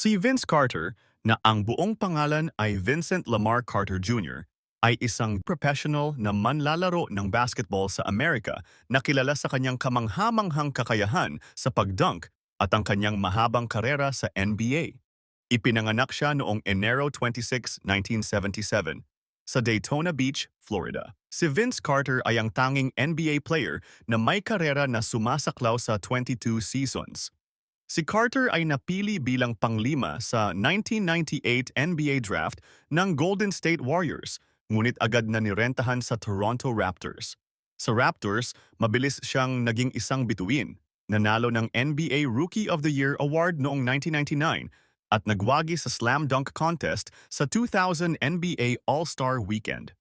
Si Vince Carter, na ang buong pangalan ay Vincent Lamar Carter Jr., ay isang professional na manlalaro ng basketball sa Amerika na kilala sa kanyang kamanghamanghang kakayahan sa pagdunk at ang kanyang mahabang karera sa NBA. Ipinanganak siya noong Enero 26, 1977 sa Daytona Beach, Florida. Si Vince Carter ay ang tanging NBA player na may karera na sumasaklaw sa 22 seasons. Si Carter ay napili bilang panglima sa 1998 NBA Draft ng Golden State Warriors, ngunit agad na nirentahan sa Toronto Raptors. Sa Raptors, mabilis siyang naging isang bituin, nanalo ng NBA Rookie of the Year Award noong 1999 at nagwagi sa Slam Dunk Contest sa 2000 NBA All-Star Weekend.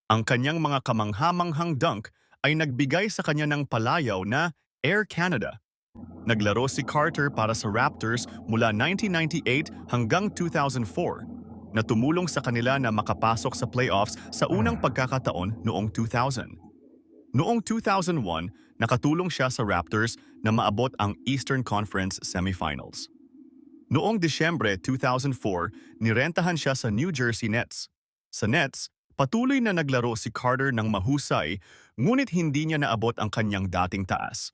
Ang kanyang mga kamanghamanghang dunk ay nagbigay sa kanya ng palayaw na Air Canada. Naglaro si Carter para sa Raptors mula 1998 hanggang 2004 na tumulong sa kanila na makapasok sa playoffs sa unang pagkakataon noong 2000. Noong 2001, nakatulong siya sa Raptors na maabot ang Eastern Conference Semifinals. Noong Disyembre 2004, nirentahan siya sa New Jersey Nets. Sa Nets, patuloy na naglaro si Carter ng mahusay, ngunit hindi niya naabot ang kanyang dating taas.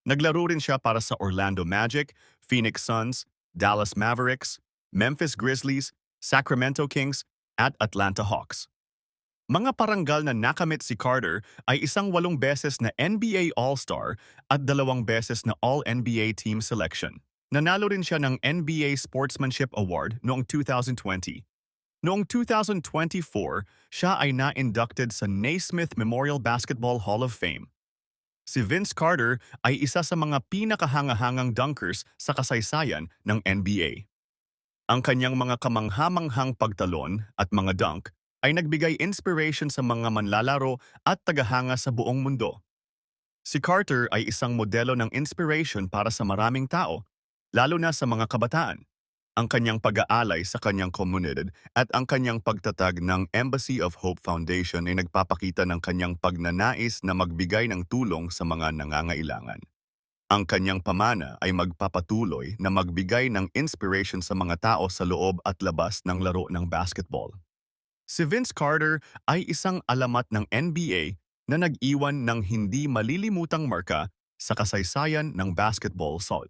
Naglaro rin siya para sa Orlando Magic, Phoenix Suns, Dallas Mavericks, Memphis Grizzlies, Sacramento Kings, at Atlanta Hawks. Mga parangal na nakamit si Carter ay isang 8 beses na NBA All-Star at 2 beses na All-NBA Team Selection. Nanalo rin siya ng NBA Sportsmanship Award noong 2020. Noong 2024, siya ay na-inducted sa Naismith Memorial Basketball Hall of Fame. Si Vince Carter ay isa sa mga pinakahangahangang dunkers sa kasaysayan ng NBA. Ang kanyang mga kamanghamanghang pagtalon at mga dunk ay nagbigay inspiration sa mga manlalaro at tagahanga sa buong mundo. Si Carter ay isang modelo ng inspiration para sa maraming tao, lalo na sa mga kabataan. Ang kanyang pag-aalay sa kanyang komunidad at ang kanyang pagtatag ng Embassy of Hope Foundation ay nagpapakita ng kanyang pagnanais na magbigay ng tulong sa mga nangangailangan. Ang kanyang pamana ay magpapatuloy na magbigay ng inspiration sa mga tao sa loob at labas ng laro ng basketball. Si Vince Carter ay isang alamat ng NBA na nag-iwan ng hindi malilimutang marka sa kasaysayan ng basketball sod.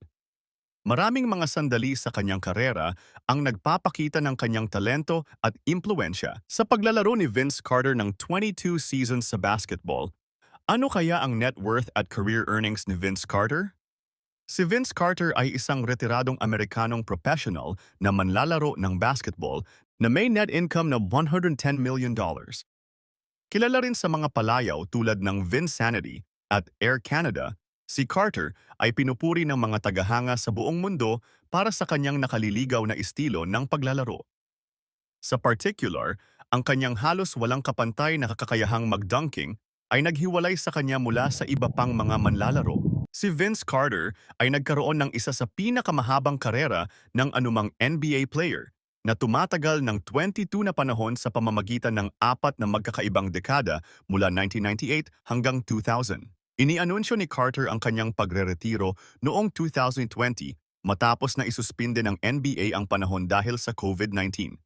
Maraming mga sandali sa kanyang karera ang nagpapakita ng kanyang talento at impluensya. Sa paglalaro ni Vince Carter ng 22 seasons sa basketball, ano kaya ang net worth at career earnings ni Vince Carter? Si Vince Carter ay isang retiradong Amerikanong professional na manlalaro ng basketball na may net income na $110 million. Kilala rin sa mga palayaw tulad ng Vinsanity at Air Canada, si Carter ay pinupuri ng mga tagahanga sa buong mundo para sa kanyang nakaliligaw na estilo ng paglalaro. Sa particular, ang kanyang halos walang kapantay na kakayahang mag-dunking ay naghiwalay sa kanya mula sa iba pang mga manlalaro. Si Vince Carter ay nagkaroon ng isa sa pinakamahabang karera ng anumang NBA player na tumatagal ng 22 na panahon sa pamamagitan ng 4 na magkakaibang dekada mula 1998 hanggang 2000. Inianunsyo ni Carter ang kanyang pagreretiro noong 2020 matapos na isuspinde ng NBA ang panahon dahil sa COVID-19.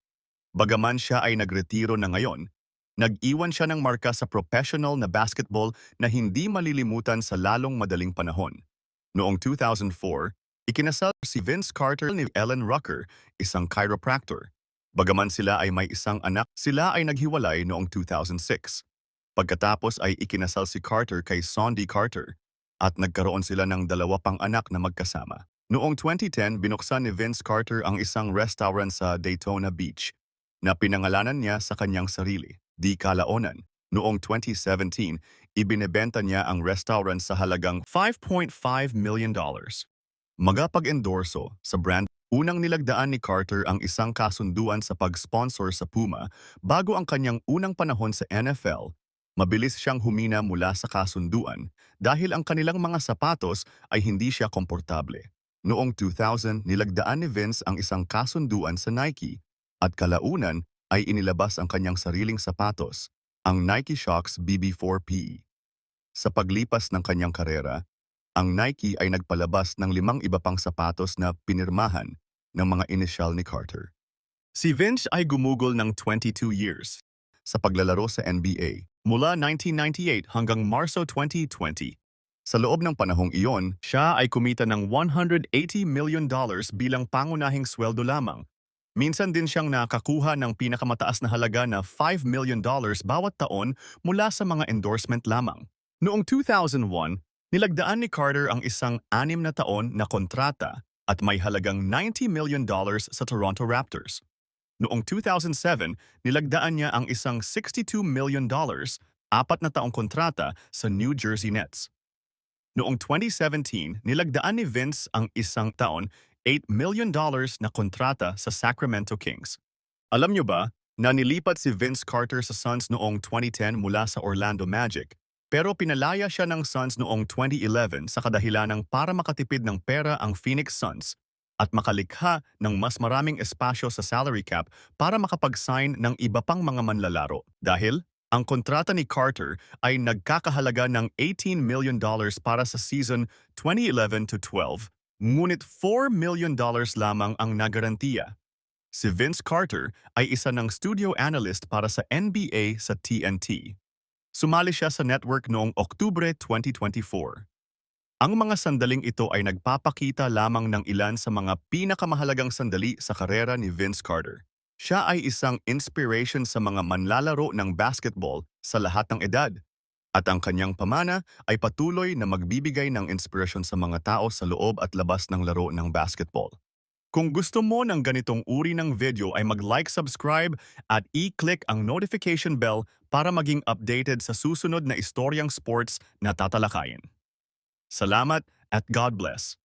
Bagaman siya ay nagretiro na ngayon, nag-iwan siya ng marka sa professional na basketball na hindi malilimutan sa lalong madaling panahon. Noong 2004, ikinasal si Vince Carter ni Ellen Rucker, isang chiropractor. Bagaman sila ay may isang anak, sila ay naghiwalay noong 2006. Pagkatapos ay ikinasal si Carter kay Sondi Carter at nagkaroon sila ng 2 pang anak na magkasama. Noong 2010, binuksan ni Vince Carter ang isang restaurant sa Daytona Beach na pinangalanan niya sa kanyang sarili, Di Kalaonan. Noong 2017, ibinebenta niya ang restaurant sa halagang $5.5 million. Magapag-endorso sa brand, unang nilagdaan ni Carter ang isang kasunduan sa pag-sponsor sa Puma bago ang kanyang unang panahon sa NFL. Mabilis siyang humina mula sa kasunduan dahil ang kanilang mga sapatos ay hindi siya komportable. Noong 2000, nilagdaan ni Vince ang isang kasunduan sa Nike at kalaunan ay inilabas ang kanyang sariling sapatos, ang Nike Shox BB4P. Sa paglipas ng kanyang karera, ang Nike ay nagpalabas ng 5 iba pang sapatos na pinirmahan ng mga inisyal ni Carter. Si Vince ay gumugol ng 22 years sa paglalaro sa NBA mula 1998 hanggang Marso 2020. Sa loob ng panahong iyon, siya ay kumita ng $180 million bilang pangunahing sweldo lamang. Minsan din siyang nakakuha ng pinakamataas na halaga na $5 million bawat taon mula sa mga endorsement lamang. Noong 2001, nilagdaan ni Carter ang isang 6 na taon na kontrata at may halagang $90 million sa Toronto Raptors. Noong 2007, nilagdaan niya ang isang $62 million, 4 na taong kontrata sa New Jersey Nets. Noong 2017, nilagdaan ni Vince ang isang taon, $8 million na kontrata sa Sacramento Kings. Alam niyo ba na nilipat si Vince Carter sa Suns noong 2010 mula sa Orlando Magic, pero pinalaya siya ng Suns noong 2011 sa kadahilanang para makatipid ng pera ang Phoenix Suns at makalikha ng mas maraming espasyo sa salary cap para makapag-sign ng iba pang mga manlalaro. Dahil ang kontrata ni Carter ay nagkakahalaga ng $18 million para sa season 2011 to 12, ngunit $4 million lamang ang nagarantiya. Si Vince Carter ay isa ng studio analyst para sa NBA sa TNT. Sumali siya sa network noong Oktubre 2024. Ang mga sandaling ito ay nagpapakita lamang ng ilan sa mga pinakamahalagang sandali sa karera ni Vince Carter. Siya ay isang inspiration sa mga manlalaro ng basketball sa lahat ng edad. At ang kanyang pamana ay patuloy na magbibigay ng inspirasyon sa mga tao sa loob at labas ng laro ng basketball. Kung gusto mo ng ganitong uri ng video ay mag-like, subscribe at i-click ang notification bell para maging updated sa susunod na istoryang sports na tatalakayin. Salamat at God bless.